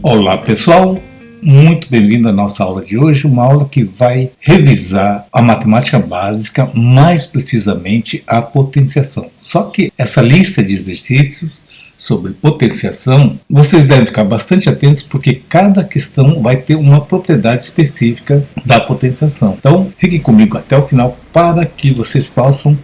Olá pessoal, muito bem-vindo à nossa aula de hoje, uma aula que vai revisar a matemática básica, mais precisamente a potenciação. Só que essa lista de exercícios sobre potenciação, vocês devem ficar bastante atentos porque cada questão vai ter uma propriedade específica da potenciação. Então fiquem comigo até o final para que vocês possam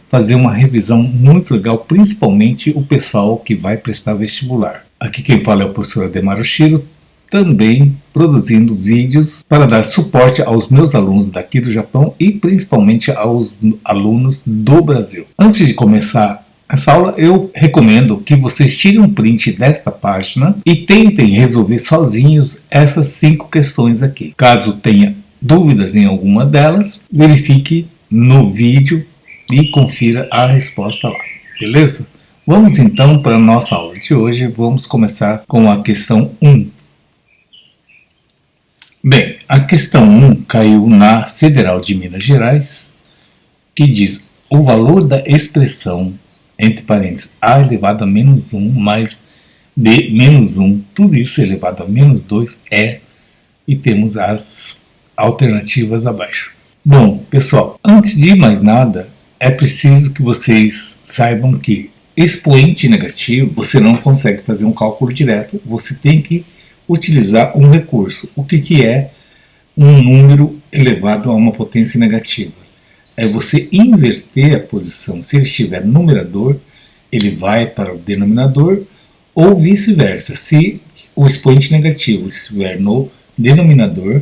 fazer uma revisão muito legal, principalmente o pessoal que vai prestar vestibular. Aqui quem fala é o professor Ademar Oshiro, também produzindo vídeos para dar suporte aos meus alunos daqui do Japão e principalmente aos alunos do Brasil. Antes de começar essa aula, eu recomendo que vocês tirem um print desta página e tentem resolver sozinhos essas 5 questões aqui. Caso tenha dúvidas em alguma delas, verifique no vídeo e confira a resposta lá, beleza? Vamos então para a nossa aula de hoje. Vamos começar com a questão 1. Bem, a questão 1 caiu na Federal de Minas Gerais, que diz o valor da expressão, entre parênteses, a elevado a menos 1 mais b menos 1, tudo isso elevado a menos 2 é, e temos as alternativas abaixo. Bom, pessoal, antes de mais nada, é preciso que vocês saibam que expoente negativo, você não consegue fazer um cálculo direto, você tem que utilizar um recurso. O que é um número elevado a uma potência negativa? É você inverter a posição. Se ele estiver no numerador, ele vai para o denominador, ou vice-versa. Se o expoente negativo estiver no denominador,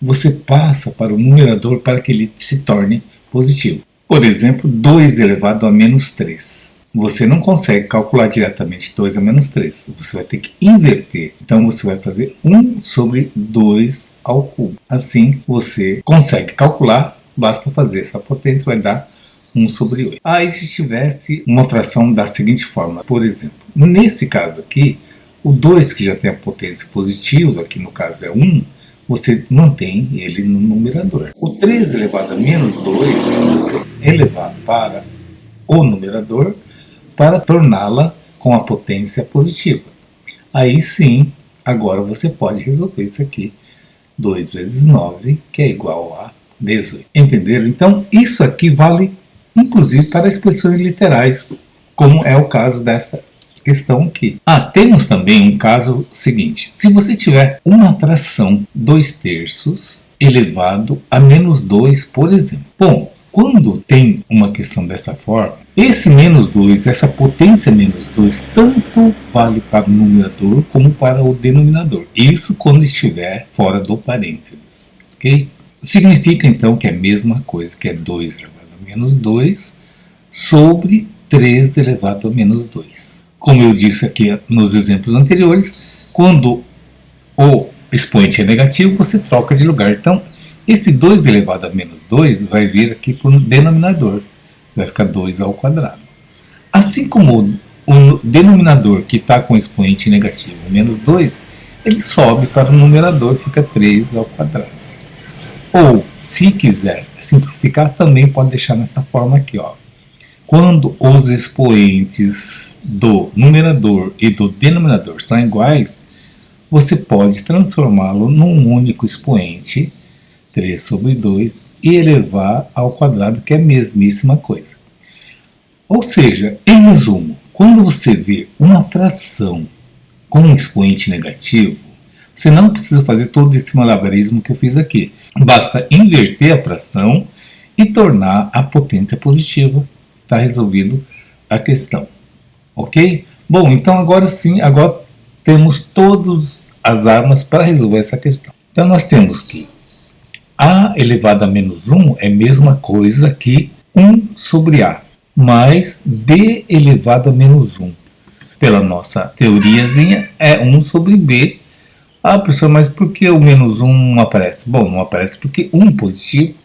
você passa para o numerador para que ele se torne positivo. Por exemplo, 2 elevado a menos 3. Você não consegue calcular diretamente 2 a menos 3. Você vai ter que inverter. Então você vai fazer 1 sobre 2 ao cubo. Assim você consegue calcular, basta fazer essa potência, vai dar 1 sobre 8. Aí se tivesse uma fração da seguinte forma, por exemplo, nesse caso aqui, o 2 que já tem a potência positiva, aqui no caso é 1, você mantém ele no numerador. O 3 elevado a menos 2, você elevado para o numerador, para torná-la com a potência positiva. Aí sim, agora você pode resolver isso aqui. 2 vezes 9, que é igual a 18. Entenderam? Então, isso aqui vale, inclusive, para expressões literais, como é o caso dessa questão aqui. Temos também um caso seguinte. Se você tiver uma fração 2/3 elevado a menos 2, por exemplo. Bom, quando tem uma questão dessa forma, esse menos 2, essa potência menos 2, tanto vale para o numerador como para o denominador. Isso quando estiver fora do parênteses. Ok? Significa então que é a mesma coisa, que é 2 elevado a menos 2 sobre 3 elevado a menos 2. Como eu disse aqui nos exemplos anteriores, quando o expoente é negativo, você troca de lugar. Então, esse 2 elevado a menos 2 vai vir aqui para o denominador. Vai ficar 2 ao quadrado. Assim como o denominador que está com expoente negativo menos 2, ele sobe para o numerador, fica 3 ao quadrado. Ou, se quiser simplificar, também pode deixar nessa forma aqui. Quando os expoentes do numerador e do denominador estão iguais, você pode transformá-lo num único expoente, 3 sobre 2, e elevar ao quadrado, que é a mesmíssima coisa. Ou seja, em resumo, quando você vê uma fração com um expoente negativo, você não precisa fazer todo esse malabarismo que eu fiz aqui. Basta inverter a fração e tornar a potência positiva. Está resolvido a questão. Ok? Bom, então agora sim, agora temos todas as armas para resolver essa questão. Então nós temos que a elevado a menos 1 é a mesma coisa que 1 sobre A, mais B elevado a menos 1. Pela nossa teoriazinha, é 1 sobre B. Professor, mas por que o menos 1 não aparece? Bom, não aparece porque 1 positivo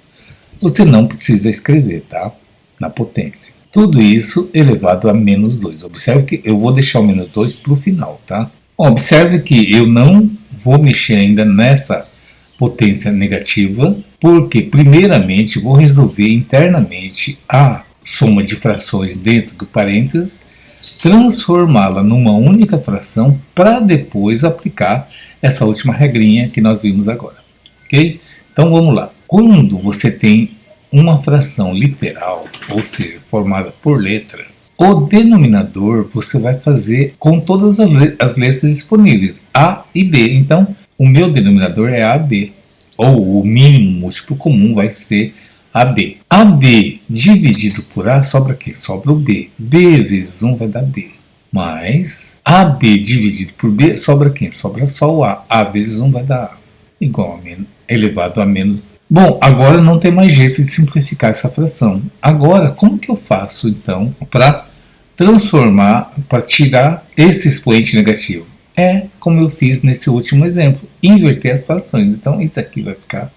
você não precisa escrever, tá? Na potência. Tudo isso elevado a menos 2. Observe que eu vou deixar o menos 2 para o final, tá? Bom, observe que eu não vou mexer ainda nessa potência negativa, porque primeiramente vou resolver internamente a soma de frações dentro do parênteses transformá-la numa única fração para depois aplicar essa última regrinha que nós vimos agora, ok? Então vamos lá. Quando você tem uma fração literal, ou seja, formada por letra, o denominador você vai fazer com todas as letras disponíveis, A e B. Então, o meu denominador é AB, ou o mínimo múltiplo comum vai ser AB. AB dividido por A sobra o quê? Sobra o B. B vezes 1 vai dar B. Mas AB dividido por B sobra quem? Sobra só o A. A vezes 1 vai dar A. Igual a menos, elevado a menos. Bom, agora não tem mais jeito de simplificar essa fração. Agora, como que eu faço então para transformar, para tirar esse expoente negativo? É como eu fiz nesse último exemplo, inverter as frações. Então isso aqui vai ficar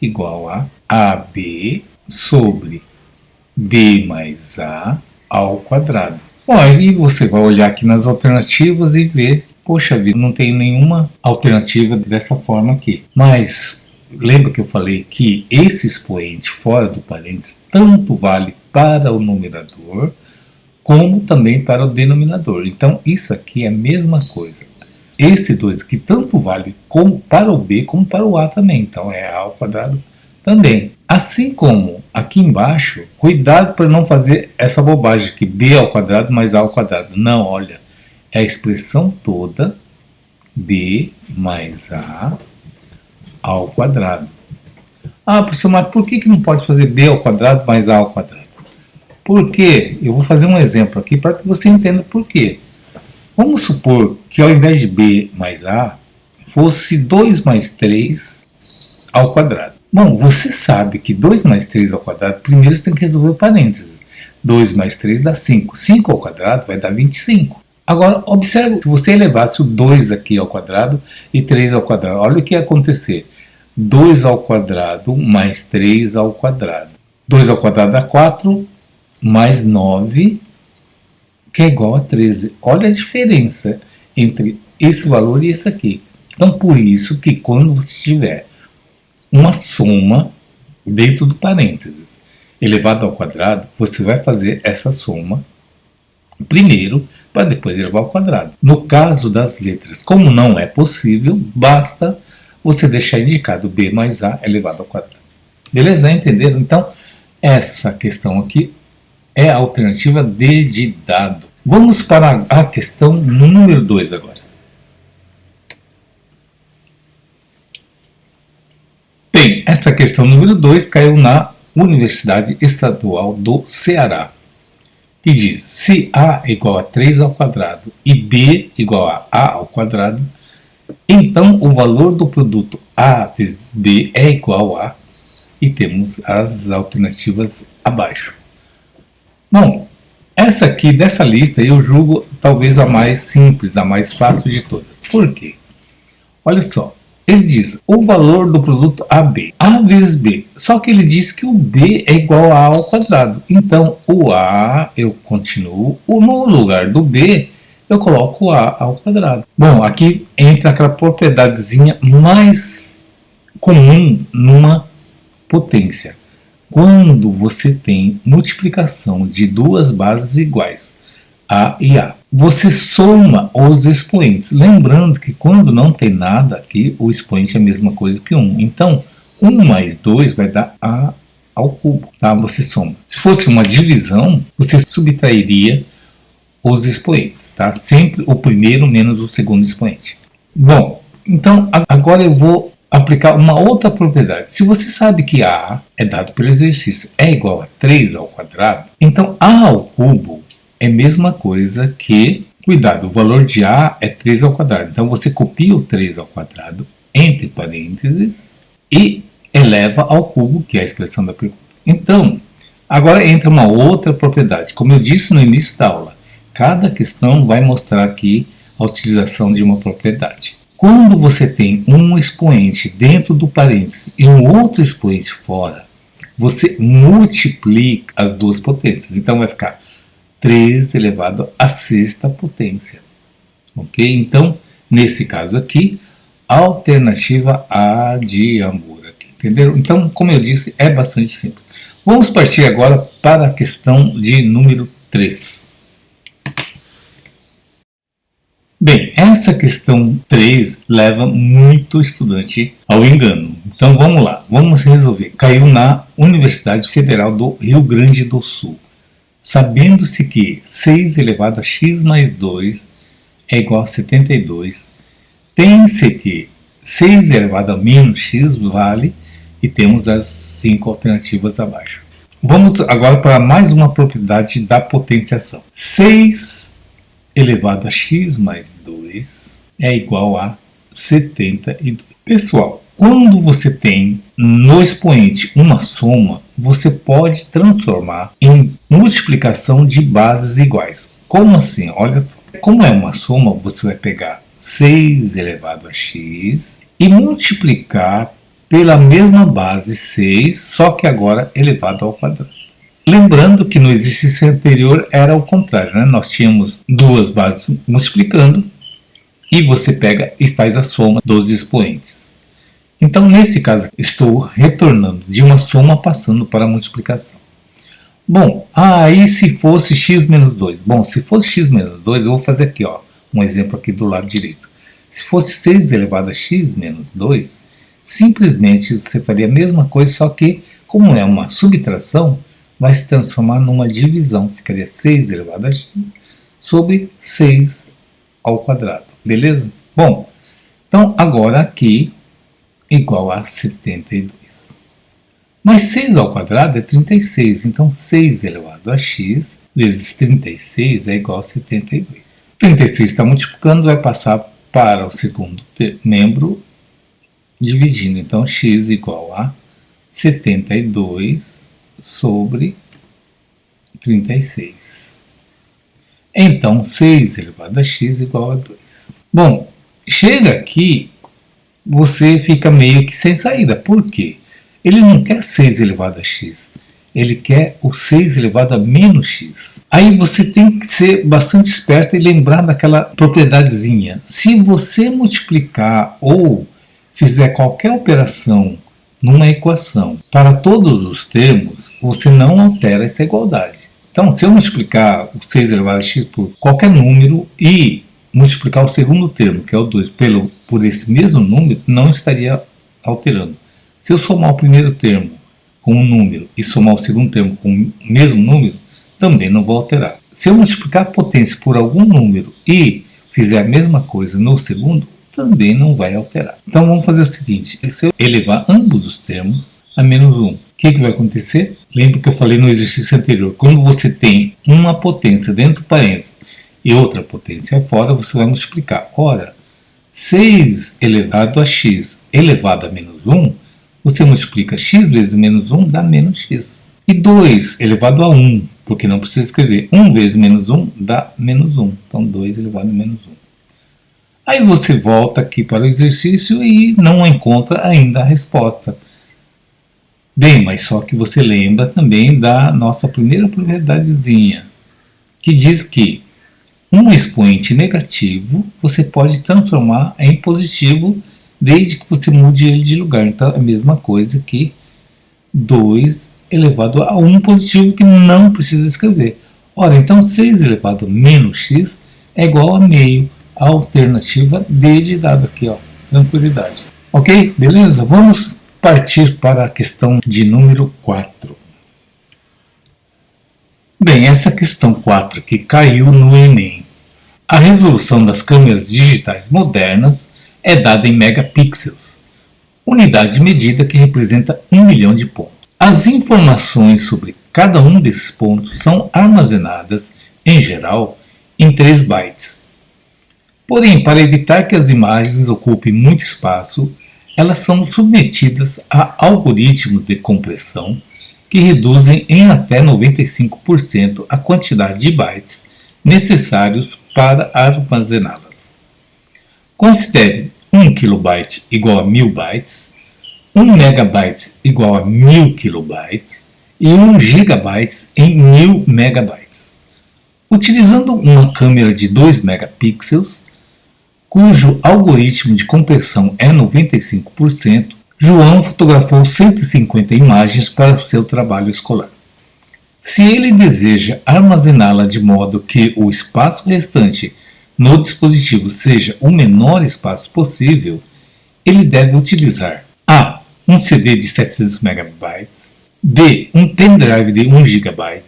igual a AB sobre B mais A ao quadrado. Bom, aí você vai olhar aqui nas alternativas e ver, poxa vida, não tem nenhuma alternativa dessa forma aqui. Mas lembra que eu falei que esse expoente fora do parênteses tanto vale para o numerador como também para o denominador. Então isso aqui é a mesma coisa. Esse 2 aqui tanto vale como para o B como para o A também. Então é A ao quadrado também. Assim como aqui embaixo, cuidado para não fazer essa bobagem aqui, B ao quadrado mais A ao quadrado. Não, olha, é a expressão toda B mais A ao quadrado. Ah, professor, mas por que não pode fazer B ao quadrado mais A ao quadrado? Porque eu vou fazer um exemplo aqui para que você entenda por quê. Vamos supor que ao invés de B mais A, fosse 2 mais 3 ao quadrado. Bom, você sabe que 2 mais 3 ao quadrado, primeiro você tem que resolver o parênteses. 2 mais 3 dá 5. 5 ao quadrado vai dar 25. Agora, observe, se você elevasse o 2 aqui ao quadrado e 3 ao quadrado, olha o que ia acontecer. 2 ao quadrado mais 3 ao quadrado. 2 ao quadrado dá 4, mais 9, que é igual a 13. Olha a diferença entre esse valor e esse aqui. Então, por isso que quando você tiver uma soma dentro do parênteses elevado ao quadrado, você vai fazer essa soma primeiro para depois elevar ao quadrado. No caso das letras, como não é possível, basta você deixar indicado B mais A elevado ao quadrado. Beleza? Entenderam? Então, essa questão aqui é a alternativa D de dado. Vamos para a questão número 2 agora. Bem, essa questão número 2 caiu na Universidade Estadual do Ceará, que diz: se A é igual a 3 ao quadrado e B igual a A ao quadrado, então o valor do produto A vezes B é igual a, e temos as alternativas abaixo. Bom, essa aqui dessa lista eu julgo talvez a mais simples, a mais fácil de todas. Por quê? Olha só, ele diz o valor do produto AB, A vezes B, só que ele diz que o B é igual a A ao quadrado. Então o A eu continuo, no lugar do B eu coloco o A ao quadrado. Bom, aqui entra aquela propriedadezinha mais comum numa potência. Quando você tem multiplicação de duas bases iguais, A e A, você soma os expoentes. Lembrando que quando não tem nada aqui, o expoente é a mesma coisa que 1. Então, 1 mais 2 vai dar A ao cubo. Tá? Você soma. Se fosse uma divisão, você subtrairia os expoentes. Tá? Sempre o primeiro menos o segundo expoente. Bom, então agora eu vou aplicar uma outra propriedade. Se você sabe que A é dado pelo exercício é igual a 3 ao quadrado, então A ao cubo é a mesma coisa que, cuidado, o valor de A é 3 ao quadrado. Então você copia o 3 ao quadrado entre parênteses e eleva ao cubo, que é a expressão da pergunta. Então, agora entra uma outra propriedade. Como eu disse no início da aula, cada questão vai mostrar aqui a utilização de uma propriedade. Quando você tem um expoente dentro do parênteses e um outro expoente fora, você multiplica as duas potências. Então vai ficar 3 elevado à sexta potência. Ok? Então, nesse caso aqui, alternativa A de Hamburgo. Entenderam? Então, como eu disse, é bastante simples. Vamos partir agora para a questão de número 3. Bem, essa questão 3 leva muito estudante ao engano. Então vamos lá, vamos resolver. Caiu na Universidade Federal do Rio Grande do Sul. Sabendo-se que 6 elevado a x mais 2 é igual a 72, tem-se que 6 elevado a menos x vale, e temos as 5 alternativas abaixo. Vamos agora para mais uma propriedade da potenciação. 6 elevado a x mais 2 é igual a 72. Pessoal, quando você tem no expoente uma soma, você pode transformar em multiplicação de bases iguais. Como assim? Olha só. Como é uma soma, você vai pegar 6 elevado a x e multiplicar pela mesma base 6, só que agora elevado ao quadrado. Lembrando que no exercício anterior era o contrário, né? Nós tínhamos duas bases multiplicando e você pega e faz a soma dos expoentes. Então, nesse caso, estou retornando de uma soma passando para a multiplicação. Bom, aí se fosse x menos 2. Bom, se fosse x menos 2, eu vou fazer aqui, ó, um exemplo aqui do lado direito. Se fosse 6 elevado a x menos 2, simplesmente você faria a mesma coisa, só que, como é uma subtração, vai se transformar numa divisão. Ficaria 6 elevado a x sobre 6 ao quadrado. Beleza? Bom, então agora aqui igual a 72. Mas 6 ao quadrado é 36. Então 6 elevado a x vezes 36 é igual a 72. 36 está multiplicando, vai passar para o segundo membro dividindo. Então x igual a 72 sobre 36. Então 6 elevado a x igual a 2. Bom, chega aqui, você fica meio que sem saída. Por quê? Ele não quer 6 elevado a x. Ele quer o 6 elevado a menos x. Aí você tem que ser bastante esperto e lembrar daquela propriedadezinha. Se você multiplicar ou fizer qualquer operação numa equação para todos os termos, você não altera essa igualdade. Então, se eu multiplicar o 6 elevado a x por qualquer número e multiplicar o segundo termo, que é o 2, por esse mesmo número, não estaria alterando. Se eu somar o primeiro termo com um número e somar o segundo termo com o mesmo número, também não vou alterar. Se eu multiplicar a potência por algum número e fizer a mesma coisa no segundo, também não vai alterar. Então vamos fazer o seguinte, se eu elevar ambos os termos a menos 1, o que vai acontecer? Lembra que eu falei no exercício anterior, quando você tem uma potência dentro do parênteses e outra potência fora, você vai multiplicar. Ora, 6 elevado a x elevado a menos 1, você multiplica x vezes menos 1 dá menos x. E 2 elevado a 1, porque não precisa escrever, 1 vezes menos 1 dá menos 1. Então 2 elevado a menos 1. Aí você volta aqui para o exercício e não encontra ainda a resposta. Bem, mas só que você lembra também da nossa primeira propriedadezinha, que diz que um expoente negativo você pode transformar em positivo desde que você mude ele de lugar. Então é a mesma coisa que 2 elevado a 1 positivo que não precisa escrever. Ora, então 6 elevado a menos x é igual a meio. A alternativa D de dado aqui, ó, tranquilidade. Ok? Beleza? Vamos partir para a questão de número 4. Bem, essa questão 4 aqui caiu no Enem. A resolução das câmeras digitais modernas é dada em megapixels, unidade de medida que representa 1 milhão de pontos. As informações sobre cada um desses pontos são armazenadas, em geral, em 3 bytes. Porém, para evitar que as imagens ocupem muito espaço, elas são submetidas a algoritmos de compressão que reduzem em até 95% a quantidade de bytes necessários para armazená-las. Considere 1 kilobyte igual a 1000 bytes, 1 megabyte igual a 1000 kilobytes e 1 gigabyte em 1000 megabytes. Utilizando uma câmera de 2 megapixels, cujo algoritmo de compressão é 95%, João fotografou 150 imagens para o seu trabalho escolar. Se ele deseja armazená-la de modo que o espaço restante no dispositivo seja o menor espaço possível, ele deve utilizar A. um CD de 700 MB, B. um pendrive de 1 GB,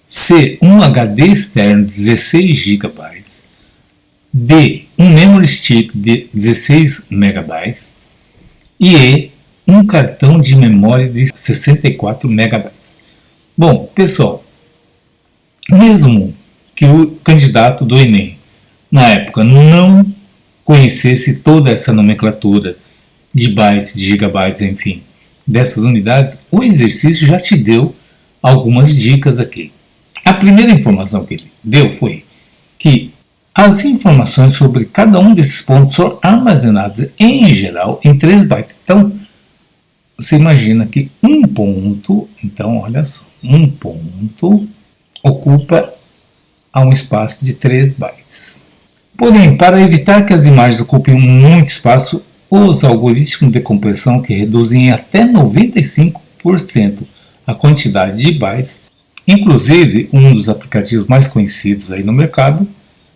C. um HD externo de 16 GB, D. um memory stick de 16 MB e E. um cartão de memória de 64 MB. Bom, pessoal, mesmo que o candidato do Enem, na época, não conhecesse toda essa nomenclatura de bytes, de gigabytes, enfim, dessas unidades, o exercício já te deu algumas dicas aqui. A primeira informação que ele deu foi que as informações sobre cada um desses pontos são armazenadas, em geral, em 3 bytes. Então, você imagina que um ponto, então, olha só, um ponto ocupa um espaço de 3 bytes. Porém, para evitar que as imagens ocupem muito espaço, os algoritmos de compressão que reduzem em até 95% a quantidade de bytes, inclusive um dos aplicativos mais conhecidos aí no mercado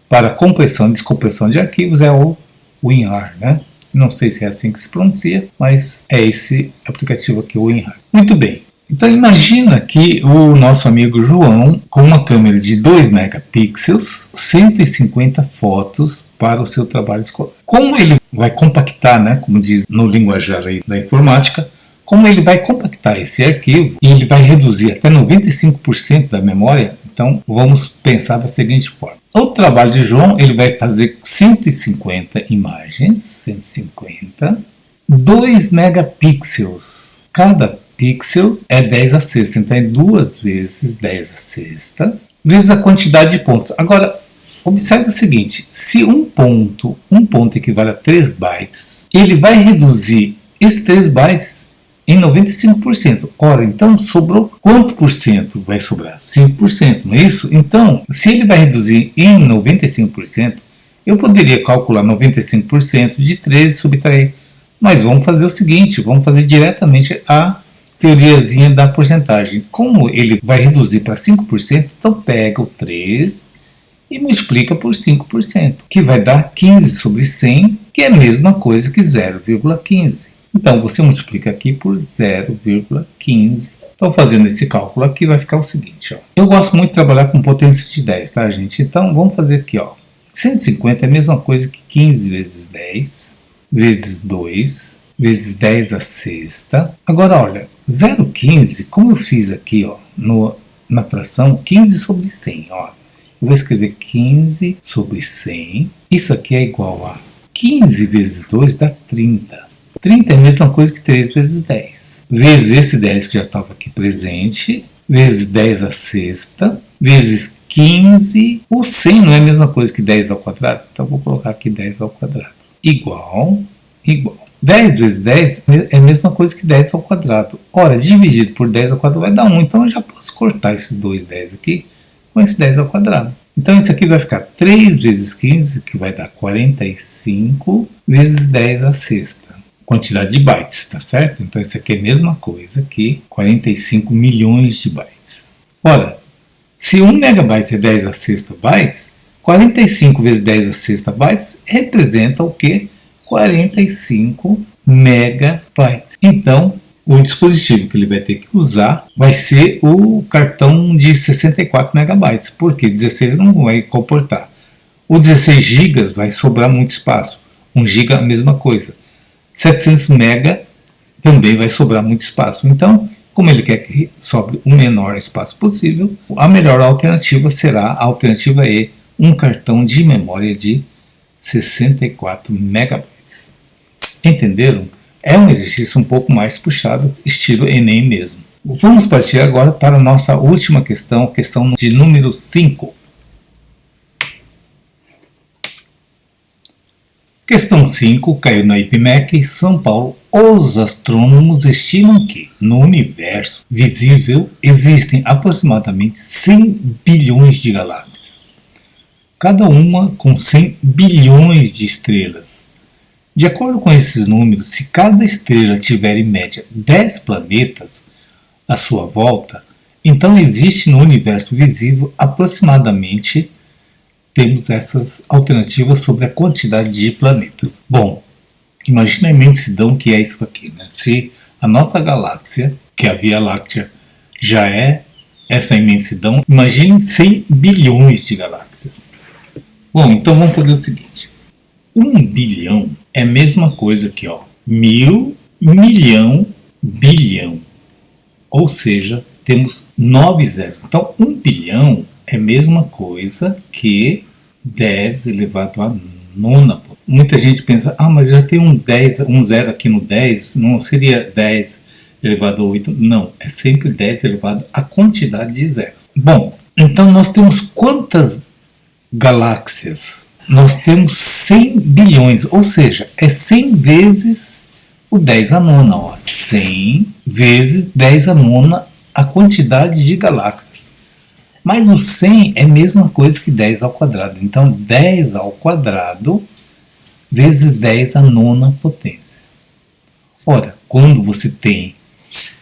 para compressão e descompressão de arquivos é o WinRAR, né? Não sei se é assim que se pronuncia, mas é esse aplicativo aqui, o WinRAR. Muito bem. Então imagina que o nosso amigo João, com uma câmera de 2 megapixels, 150 fotos para o seu trabalho escolar. Como ele vai compactar, né, como diz no linguajar aí da informática, como ele vai compactar esse arquivo e ele vai reduzir até 95% da memória, então vamos pensar da seguinte forma. O trabalho de João, ele vai fazer 150 imagens, 150, 2 megapixels. Cada pixel é 10 a sexta, então é 2 vezes 10 a sexta, vezes a quantidade de pontos. Agora, observe o seguinte, se um ponto equivale a 3 bytes, ele vai reduzir esses 3 bytes em 95%. Ora, então sobrou quanto por cento? Vai sobrar 5%, não é isso? Então, se ele vai reduzir em 95%, eu poderia calcular 95% de 13 subtrair. Mas vamos fazer o seguinte, vamos fazer diretamente a teoriazinha da porcentagem. Como ele vai reduzir para 5%, então pega o 3 e multiplica por 5%, que vai dar 15 sobre 100, que é a mesma coisa que 0,15. Então você multiplica aqui por 0,15. Então fazendo esse cálculo aqui vai ficar o seguinte, ó. Eu gosto muito de trabalhar com potência de 10, tá, gente? Então vamos fazer aqui, ó. 150 é a mesma coisa que 15 vezes 10 vezes 2 vezes 10 a sexta. Agora olha, 0,15, como eu fiz aqui, ó, na fração 15 sobre 100, ó. Eu vou escrever 15 sobre 100. Isso aqui é igual a 15 vezes 2 dá 30. 30 é a mesma coisa que 3 vezes 10. Vezes esse 10 que já estava aqui presente, vezes 10 a sexta, vezes 15. O 100 não é a mesma coisa que 10 ao quadrado? Então vou colocar aqui 10 ao quadrado. Igual. 10 vezes 10 é a mesma coisa que 10 ao quadrado. Ora, dividido por 10 ao quadrado vai dar 1. Então eu já posso cortar esses dois 10 aqui com esse 10 ao quadrado. Então isso aqui vai ficar 3 vezes 15, que vai dar 45, vezes 10 a sexta. Quantidade de bytes, tá certo? Então isso aqui é a mesma coisa que 45 milhões de bytes. Ora, se 1 megabyte é 10 a sexta bytes, 45 vezes 10 a sexta bytes representa o quê? 45 megabytes. Então, o dispositivo que ele vai ter que usar vai ser o cartão de 64 megabytes, porque 16 não vai comportar. O 16 GB vai sobrar muito espaço. 1 GB a mesma coisa. 700 MB também vai sobrar muito espaço. Então, como ele quer que sobre o menor espaço possível, a melhor alternativa será a alternativa E, um cartão de memória de 64 megabytes. Entenderam? É um exercício um pouco mais puxado, estilo Enem mesmo. Vamos partir agora para a nossa última questão, questão de número 5. Questão 5, caiu na IPMEC, São Paulo. Os astrônomos estimam que, no universo visível, existem aproximadamente 100 bilhões de galáxias, cada uma com 100 bilhões de estrelas. De acordo com esses números, se cada estrela tiver em média 10 planetas à sua volta, então existe no universo visível aproximadamente temos essas alternativas sobre a quantidade de planetas. Bom, imagina a imensidão que é isso aqui, né? Se a nossa galáxia, que é a Via Láctea, já é essa imensidão, imagine 100 bilhões de galáxias. Bom, então vamos fazer o seguinte. 1 bilhão é a mesma coisa que 1000, milhão, bilhão. Ou seja, temos 9 zeros. Então 1 bilhão é a mesma coisa que 10 elevado à nona. Muita gente pensa, mas já tem um zero aqui no 10, não seria 10 elevado a 8? Não, é sempre 10 elevado à quantidade de zeros. Bom, então nós temos quantas galáxias? Nós temos 100 bilhões, ou seja, é 100 vezes o 10 à nona. 100 vezes 10 à nona a quantidade de galáxias. Mas o 100 é a mesma coisa que 10 ao quadrado. Então 10 ao quadrado vezes 10 à nona potência. Ora, quando você tem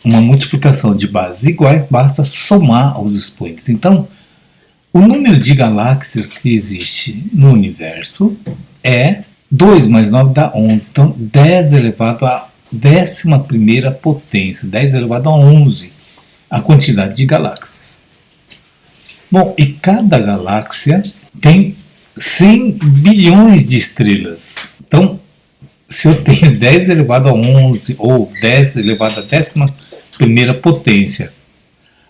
uma multiplicação de bases iguais, basta somar os expoentes. Então, o número de galáxias que existe no universo é 2 mais 9 dá 11. Então, 10 elevado à 11ª potência. 10 elevado a 11, a quantidade de galáxias. Bom, e cada galáxia tem 100 bilhões de estrelas. Então, se eu tenho 10 elevado a 11 ou 10 elevado à 11ª potência,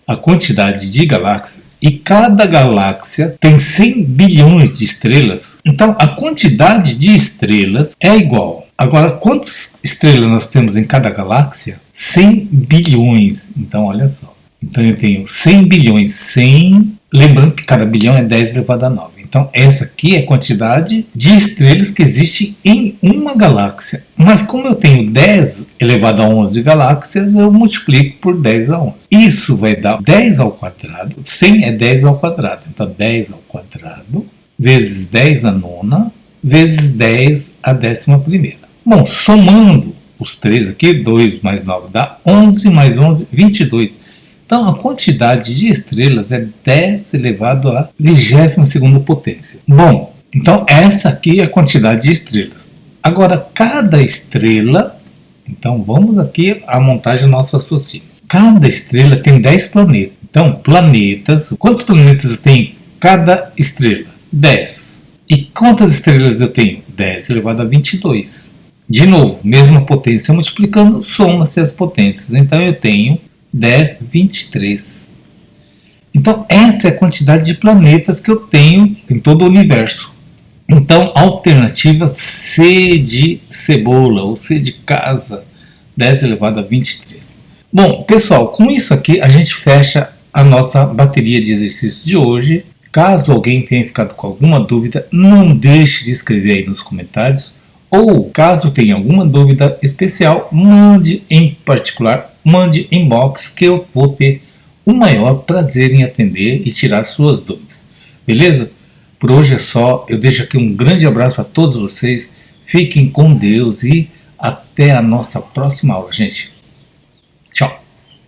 a quantidade de galáxias, e cada galáxia tem 100 bilhões de estrelas, então a quantidade de estrelas é igual. Agora, quantas estrelas nós temos em cada galáxia? 100 bilhões. Então, olha só. Então, eu tenho 100 bilhões, 100... Lembrando que cada bilhão é 10 elevado a 9. Então, essa aqui é a quantidade de estrelas que existe em uma galáxia. Mas como eu tenho 10 elevado a 11 galáxias, eu multiplico por 10 a 11. Isso vai dar 10 ao quadrado. 100 é 10 ao quadrado. Então, 10 ao quadrado vezes 10 à nona vezes 10 à 11ª. Bom, somando os três aqui, 2 mais 9 dá 11, mais 11, 22. Então, a quantidade de estrelas é 10 elevado à 22ª potência. Bom, então essa aqui é a quantidade de estrelas. Agora, cada estrela... Então, vamos aqui à montagem do nosso raciocínio. Cada estrela tem 10 planetas. Então, planetas... Quantos planetas eu tenho em cada estrela? 10. E quantas estrelas eu tenho? 10 elevado a 22. De novo, mesma potência multiplicando, soma-se as potências. Então, eu tenho 10, 23. Então, essa é a quantidade de planetas que eu tenho em todo o universo. Então, alternativa C de cebola, ou C de casa, 10 elevado a 23. Bom, pessoal, com isso aqui a gente fecha a nossa bateria de exercícios de hoje. Caso alguém tenha ficado com alguma dúvida, não deixe de escrever aí nos comentários. Ou, caso tenha alguma dúvida especial, mande em particular, mande inbox, que eu vou ter o maior prazer em atender e tirar suas dúvidas. Beleza? Por hoje é só. Eu deixo aqui um grande abraço a todos vocês. Fiquem com Deus e até a nossa próxima aula, gente. Tchau.